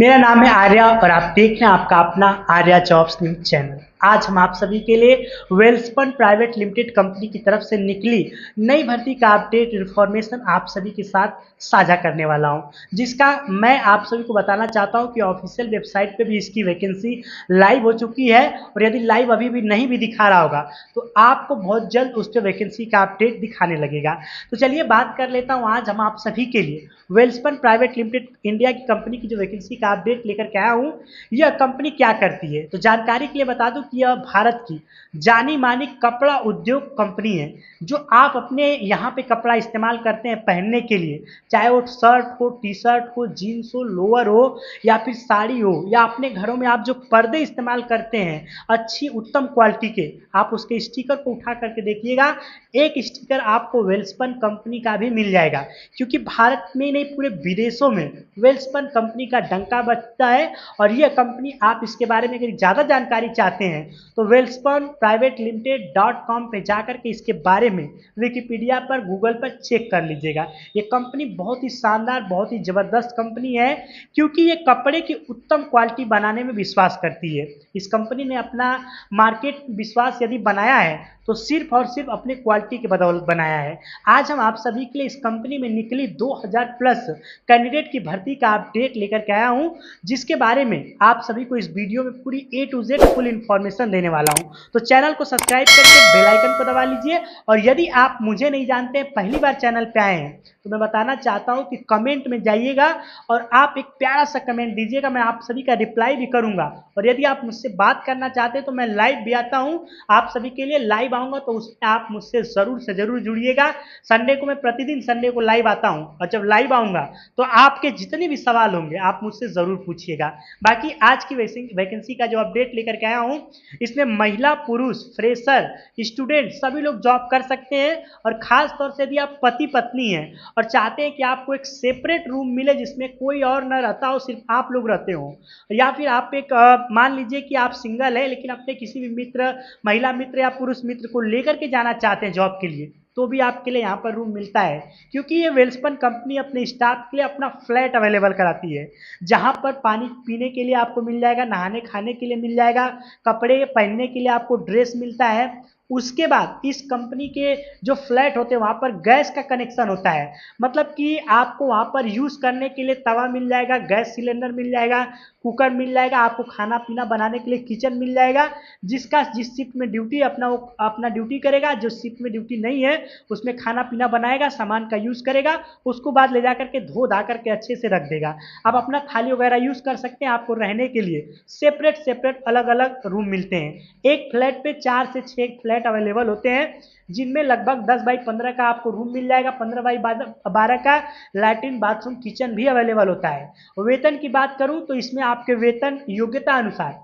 मेरा नाम है आर्या और आप देख रहे हैं आपका अपना आर्या जॉब्स न्यूज चैनल। आज हम आप सभी के लिए वेलस्पन प्राइवेट लिमिटेड कंपनी की तरफ से निकली नई भर्ती का अपडेट इन्फॉर्मेशन आप सभी के साथ साझा करने वाला हूं, जिसका मैं आप सभी को बताना चाहता हूं कि ऑफिशियल वेबसाइट पे भी इसकी वैकेंसी लाइव हो चुकी है। और यदि लाइव अभी भी नहीं भी दिखा रहा होगा तो आपको बहुत जल्द उस पर वैकेंसी का अपडेट दिखाने लगेगा। तो चलिए बात कर लेता हूं। आज हम आप सभी के लिए वेलस्पन प्राइवेट लिमिटेड इंडिया की कंपनी की जो वैकेंसी का अपडेट लेकर के आया हूं। यह कंपनी क्या करती है तो जानकारी के लिए बता दूं कि यह भारत की जानी मानी कपड़ा उद्योग कंपनी है। जो आप अपने यहाँ पे कपड़ा इस्तेमाल करते हैं पहनने के लिए, चाहे वो शर्ट हो, टी शर्ट हो, जीन्स हो, लोअर हो या फिर साड़ी हो, या अपने घरों में आप जो पर्दे इस्तेमाल करते हैं अच्छी उत्तम क्वालिटी के, आप उसके स्टिकर को उठा करके देखिएगा। एक स्टिकर आपको वेलस्पन कंपनी का भी मिल जाएगा, क्योंकि भारत में नहीं पूरे विदेशों में वेलस्पन कंपनी का डंका बजता है। और यह कंपनी, आप इसके बारे में अगर ज़्यादा जानकारी चाहते हैं तो वेलस्पन प्राइवेट लिमिटेड .com पे जाकर के इसके बारे में विकिपीडिया पर, गूगल पर चेक कर लीजिएगा। ये कंपनी बहुत ही शानदार, बहुत ही ज़बरदस्त कंपनी है, क्योंकि ये कपड़े की उत्तम क्वालिटी बनाने में विश्वास करती है। इस कंपनी ने अपना मार्केट विश्वास यदि बनाया है तो सिर्फ और सिर्फ अपने क्वालिटी के बदौलत बनाया है। आज हम आप सभी के लिए इस कंपनी में निकली 2000 प्लस कैंडिडेट की भर्ती का अपडेट लेकर के आया हूं, जिसके बारे में आप सभी को इस वीडियो में पूरी ए टू जेड फुल इन्फॉर्मेशन देने वाला हूं। तो चैनल को सब्सक्राइब करके बेल आइकन को दबा लीजिए। और यदि आप मुझे नहीं जानते, पहली बार चैनल पे आए हैं, तो मैं बताना चाहता हूं कि कमेंट में जाइएगा और आप एक प्यारा सा कमेंट दीजिएगा। मैं आप सभी का रिप्लाई भी करूंगा। और यदि आप मुझसे बात करना चाहते हैं तो मैं लाइव भी आता हूं आप सभी के लिए। लाइव आऊंगा तो उसमें आप मुझसे जरूर से जरूर जुड़िएगा। संडे को मैं प्रतिदिन संडे को लाइव आता हूं, और जब लाइव आऊंगा तो आपके जितने भी सवाल होंगे आप मुझसे जरूर पूछिएगा। बाकी आज की वैकेंसी का जो अपडेट लेकर के आया हूं, इसमें महिला, पुरुष, फ्रेशर, स्टूडेंट सभी लोग जॉब कर सकते हैं। और खास तौर से यदि आप पति पत्नी हैं और चाहते हैं कि आपको एक सेपरेट रूम मिले जिसमें कोई और न रहता हो, सिर्फ आप लोग रहते हो, या फिर आप एक मान लीजिए कि आप सिंगल है लेकिन अपने किसी भी मित्र, महिला मित्र या पुरुष मित्र को लेकर के जाना चाहते हैं जॉब के लिए, तो भी आपके लिए यहाँ पर रूम मिलता है। क्योंकि ये वेलस्पन कंपनी अपने स्टाफ के लिए अपना फ्लैट अवेलेबल कराती है, जहाँ पर पानी पीने के लिए आपको मिल जाएगा, नहाने खाने के लिए मिल जाएगा, कपड़े पहनने के लिए आपको ड्रेस मिलता है। उसके बाद इस कंपनी के जो फ्लैट होते हैं वहाँ पर गैस का कनेक्शन होता है। मतलब कि आपको वहाँ पर यूज़ करने के लिए तवा मिल जाएगा, गैस सिलेंडर मिल जाएगा, कुकर मिल जाएगा, आपको खाना पीना बनाने के लिए किचन मिल जाएगा। जिसका जिस शिफ्ट में ड्यूटी अपना, वो अपना ड्यूटी करेगा, जो शिफ्ट में ड्यूटी नहीं है उसमें खाना पीना बनाएगा, सामान का यूज़ करेगा, उसको बाद ले जा करके धो धा करके अच्छे से रख देगा। आप अपना थाली वगैरह यूज़ कर सकते हैं। आपको रहने के लिए सेपरेट सेपरेट अलग अलग रूम मिलते हैं। एक फ्लैट पे 4 से 6 फ्लैट अवेलेबल होते हैं, जिनमें लगभग 10 बाई 15 का आपको रूम मिल जाएगा। 15 बाई 12 का लैट्रिन, बाथरूम, किचन भी अवेलेबल होता है। वेतन की बात करूं तो इसमें आपके वेतन योग्यता अनुसार,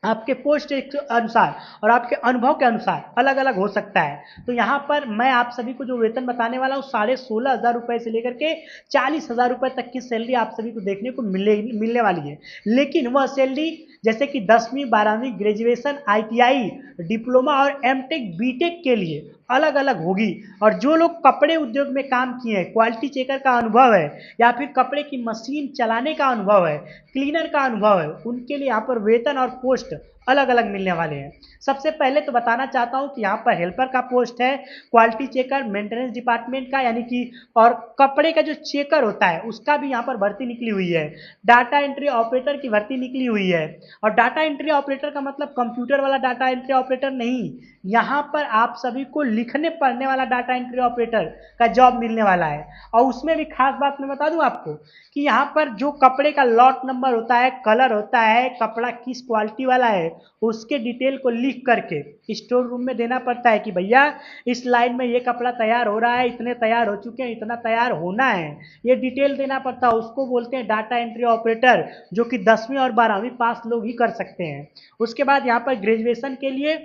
आपके पोस्ट के अनुसार और आपके अनुभव के अनुसार अलग अलग हो सकता है। तो यहाँ पर मैं आप सभी को जो वेतन बताने वाला हूँ, 16,500 रुपए से लेकर के 40,000 रुपए तक की सैलरी आप सभी को देखने को मिलने वाली है। लेकिन वह सैलरी जैसे कि 10वीं 12वीं ग्रेजुएशन, ITI, डिप्लोमा और एमटेक बीटेक के लिए अलग अलग होगी। और जो लोग कपड़े उद्योग में काम किए हैं, क्वालिटी चेकर का अनुभव है, या फिर कपड़े की मशीन चलाने का अनुभव है, क्लीनर का अनुभव है, उनके लिए यहाँ पर वेतन और पोस्ट अलग अलग मिलने वाले हैं। सबसे पहले तो बताना चाहता हूँ कि यहाँ पर हेल्पर का पोस्ट है, क्वालिटी चेकर, मेंटेनेंस डिपार्टमेंट का, यानी कि और कपड़े का जो चेकर होता है उसका भी यहाँ पर भर्ती निकली हुई है। डाटा एंट्री ऑपरेटर की भर्ती निकली हुई है। और डाटा एंट्री ऑपरेटर का मतलब कंप्यूटर वाला डाटा एंट्री ऑपरेटर नहीं, यहाँ पर आप सभी को लिखने पढ़ने वाला डाटा एंट्री ऑपरेटर का जॉब मिलने वाला है। और उसमें भी खास बात मैं बता दूं आपको कि यहाँ पर जो कपड़े का लॉट नंबर होता है, कलर होता है, कपड़ा किस क्वालिटी वाला है, उसके डिटेल को लिख करके स्टोर रूम में देना पड़ता है कि भैया इस लाइन में ये कपड़ा तैयार हो रहा है, इतने तैयार हो चुके हैं, इतना तैयार होना है, ये डिटेल देना पड़ता है। उसको बोलते हैं डाटा एंट्री ऑपरेटर, जो कि 10वीं और 12वीं पास लोग ही कर सकते हैं। उसके बाद यहाँ पर ग्रेजुएशन के लिए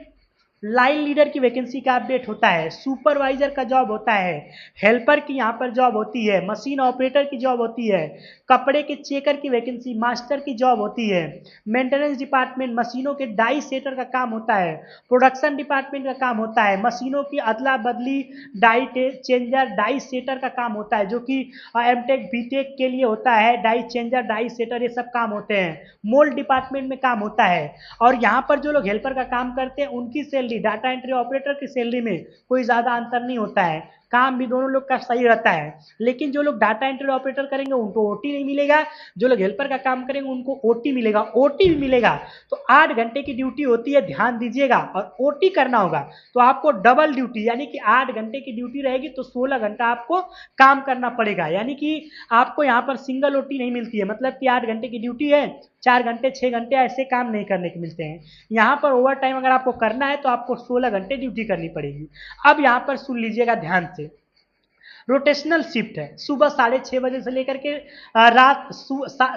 लाइन लीडर की वैकेंसी का अपडेट होता है, सुपरवाइजर का जॉब होता है, हेल्पर की यहाँ पर जॉब होती है, मशीन ऑपरेटर की जॉब होती है, कपड़े के चेकर की वैकेंसी, मास्टर की जॉब होती है, मेंटेनेंस डिपार्टमेंट मशीनों के डाई सेटर का काम होता है, प्रोडक्शन डिपार्टमेंट का काम होता है, मशीनों की अदला बदली, डाई चेंजर, डाई सेटर का काम होता है, जो कि एमटेक बीटेक के लिए होता है। डाई चेंजर, डाई सेटर, ये सब काम होते हैं। मोल्ड डिपार्टमेंट में काम होता है। और यहाँ पर जो लोग हेल्पर का काम करते हैं उनकी सैलरी डाटा एंट्री ऑपरेटर की सैलरी में कोई ज़्यादा अंतर नहीं होता है, काम भी दोनों लोग का सही रहता है। लेकिन जो लोग डाटा एंट्री ऑपरेटर करेंगे उनको ओटी नहीं मिलेगा, जो लोग हेल्पर का काम करेंगे उनको ओटी मिलेगा। ओटी भी मिलेगा तो 8 घंटे की ड्यूटी होती है, ध्यान दीजिएगा। और ओटी करना होगा तो आपको डबल ड्यूटी, यानी कि 8 घंटे की ड्यूटी रहेगी तो 16 घंटा आपको काम करना पड़ेगा। यानी कि आपको यहाँ पर सिंगल ओटी नहीं मिलती है, मतलब कि 8 घंटे की ड्यूटी है, 4 घंटे 6 घंटे ऐसे काम नहीं करने के मिलते हैं। यहाँ पर ओवर टाइम अगर आपको करना है तो आपको 16 घंटे ड्यूटी करनी पड़ेगी। अब यहाँ पर सुन लीजिएगा ध्यान से, रोटेशनल शिफ्ट है, सुबह 6:30 बजे से लेकर के रात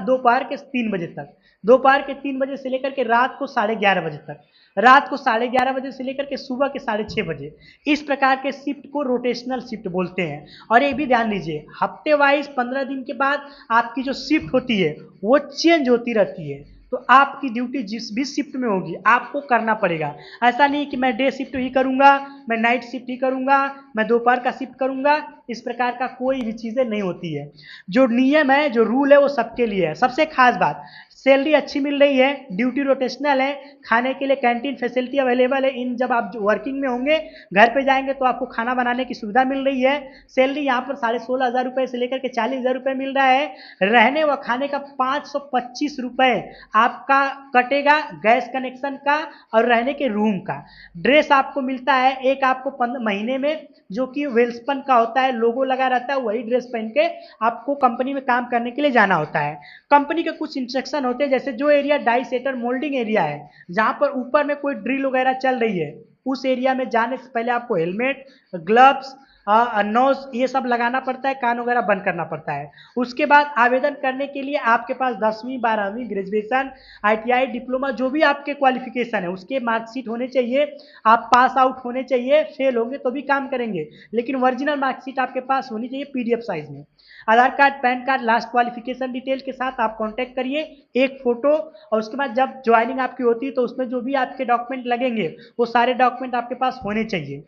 दोपहर के 3 बजे तक, दोपहर के 3 बजे से लेकर के रात को 11:30 बजे तक, रात को 11:30 बजे से लेकर के सुबह के 6:30 बजे, इस प्रकार के शिफ्ट को रोटेशनल शिफ्ट बोलते हैं। और ये भी ध्यान दीजिए, हफ्ते वाइज 15 दिन के बाद आपकी जो शिफ्ट होती है वो चेंज होती रहती है। तो आपकी ड्यूटी जिस भी शिफ्ट में होगी आपको करना पड़ेगा। ऐसा नहीं कि मैं डे शिफ्ट ही करूंगा, मैं नाइट शिफ्ट ही करूंगा, मैं दोपहर का शिफ्ट करूंगा, इस प्रकार का कोई भी चीज़ें नहीं होती है। जो नियम है, जो रूल है, वो सबके लिए है। सबसे खास बात, सैलरी अच्छी मिल रही है, ड्यूटी रोटेशनल है, खाने के लिए कैंटीन फैसिलिटी अवेलेबल है। इन जब आप वर्किंग में होंगे, घर पे जाएंगे तो आपको खाना बनाने की सुविधा मिल रही है। सैलरी यहाँ पर 16,500 रुपये से लेकर के 40,000 रुपये मिल रहा है। रहने व खाने का 525 रुपये आपका कटेगा, गैस कनेक्शन का और रहने के रूम का। ड्रेस आपको मिलता है एक, आपको महीने में, जो कि वेल्सपन का होता है, लोगो लगा रहता है, वही ड्रेस पहन के आपको कंपनी में काम करने के लिए जाना होता है। कंपनी के कुछ इंस्ट्रक्शन होते हैं, जैसे जो area die setter moulding area है, जहां पर ऊपर में कोई ड्रिल वगैरह चल रही है, उस एरिया में जाने से पहले आपको हेलमेट, ग्लव्स, नोज, ये सब लगाना पड़ता है, कान वगैरह बंद करना पड़ता है। उसके बाद आवेदन करने के लिए आपके पास 10वीं 12वीं ग्रेजुएशन, ITI, डिप्लोमा, जो भी आपके क्वालिफिकेशन है उसके मार्कशीट होने चाहिए। आप पास आउट होने चाहिए, फेल होंगे तो भी काम करेंगे, लेकिन ओरिजिनल मार्कशीट आपके पास होनी चाहिए PDF साइज में। Aadhaar card, PAN card, last qualification detail के साथ आप कांटेक्ट करिए, एक फोटो। और उसके बाद जब ज्वाइनिंग आपकी होती है तो उसमें जो भी आपके डॉक्यूमेंट लगेंगे वो सारे डॉक्यूमेंट आपके पास होने चाहिए।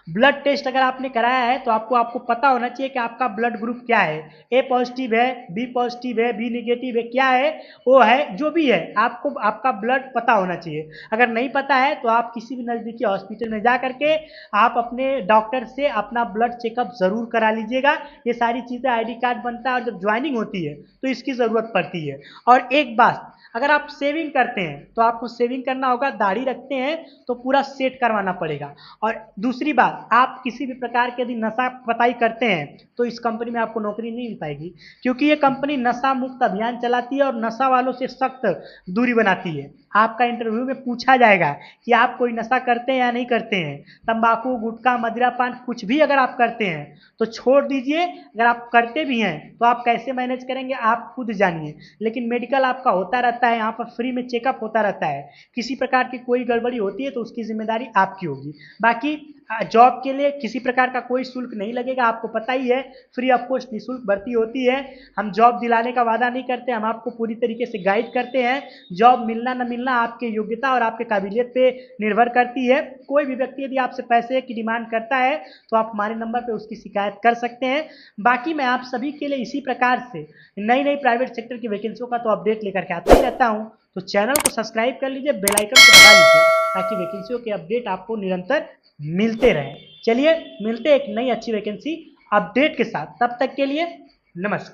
ब्लड टेस्ट अगर आपने कराया है तो आपको पता होना चाहिए कि आपका ब्लड ग्रुप क्या है, A पॉजिटिव है, B पॉजिटिव है, B निगेटिव है, क्या है, वो है, जो भी है आपको आपका ब्लड पता होना चाहिए। अगर नहीं पता है तो आप किसी भी नज़दीकी हॉस्पिटल में जा करके आप अपने डॉक्टर से अपना ब्लड चेकअप ज़रूर करा लीजिएगा। ये सारी चीज़ें, ID कार्ड बनता है और जब ज्वाइनिंग होती है तो इसकी ज़रूरत पड़ती है। और एक बात, अगर आप सेविंग करते हैं तो आपको सेविंग करना होगा, दाढ़ी रखते हैं तो पूरा सेट करवाना पड़ेगा। और दूसरी बात, आप किसी भी प्रकार के यदि नशा पताई करते हैं तो इस कंपनी में आपको नौकरी नहीं मिल पाएगी, क्योंकि ये कंपनी नशा मुक्त अभियान चलाती है और नशा वालों से सख्त दूरी बनाती है। आपका इंटरव्यू में पूछा जाएगा कि आप कोई नशा करते हैं या नहीं करते हैं। तंबाकू, गुटखा, मदिरा पान कुछ भी अगर आप करते हैं तो छोड़ दीजिए। अगर आप करते भी हैं तो आप कैसे मैनेज करेंगे आप खुद जानिए। लेकिन मेडिकल आपका होता रहता है, यहाँ पर फ्री में चेकअप होता रहता है। किसी प्रकार की कोई गड़बड़ी होती है तो उसकी जिम्मेदारी आपकी होगी। बाकी जॉब के लिए किसी प्रकार का कोई शुल्क नहीं लगेगा, आपको पता ही है, फ्री ऑफ कॉस्ट निःशुल्क भर्ती होती है। हम जॉब दिलाने का वादा नहीं करते, हम आपको पूरी तरीके से गाइड करते हैं। जॉब मिलना न मिलना आपके योग्यता और आपके काबिलियत पे निर्भर करती है। कोई भी व्यक्ति यदि आपसे पैसे की डिमांड करता है तो आप हमारे नंबर पे उसकी शिकायत कर सकते हैं। बाकी मैं आप सभी के लिए इसी प्रकार से नई नई प्राइवेट सेक्टर की वैकेंसियों का तो अपडेट लेकर के आता ही रहता हूँ। तो चैनल को सब्सक्राइब कर लीजिए, बेल आइकन को दबा लीजिए, ताकि वैकेंसियों के अपडेट आपको निरंतर मिलते रहें। चलिए मिलते हैं एक नई अच्छी वैकेंसी अपडेट के साथ, तब तक के लिए नमस्कार।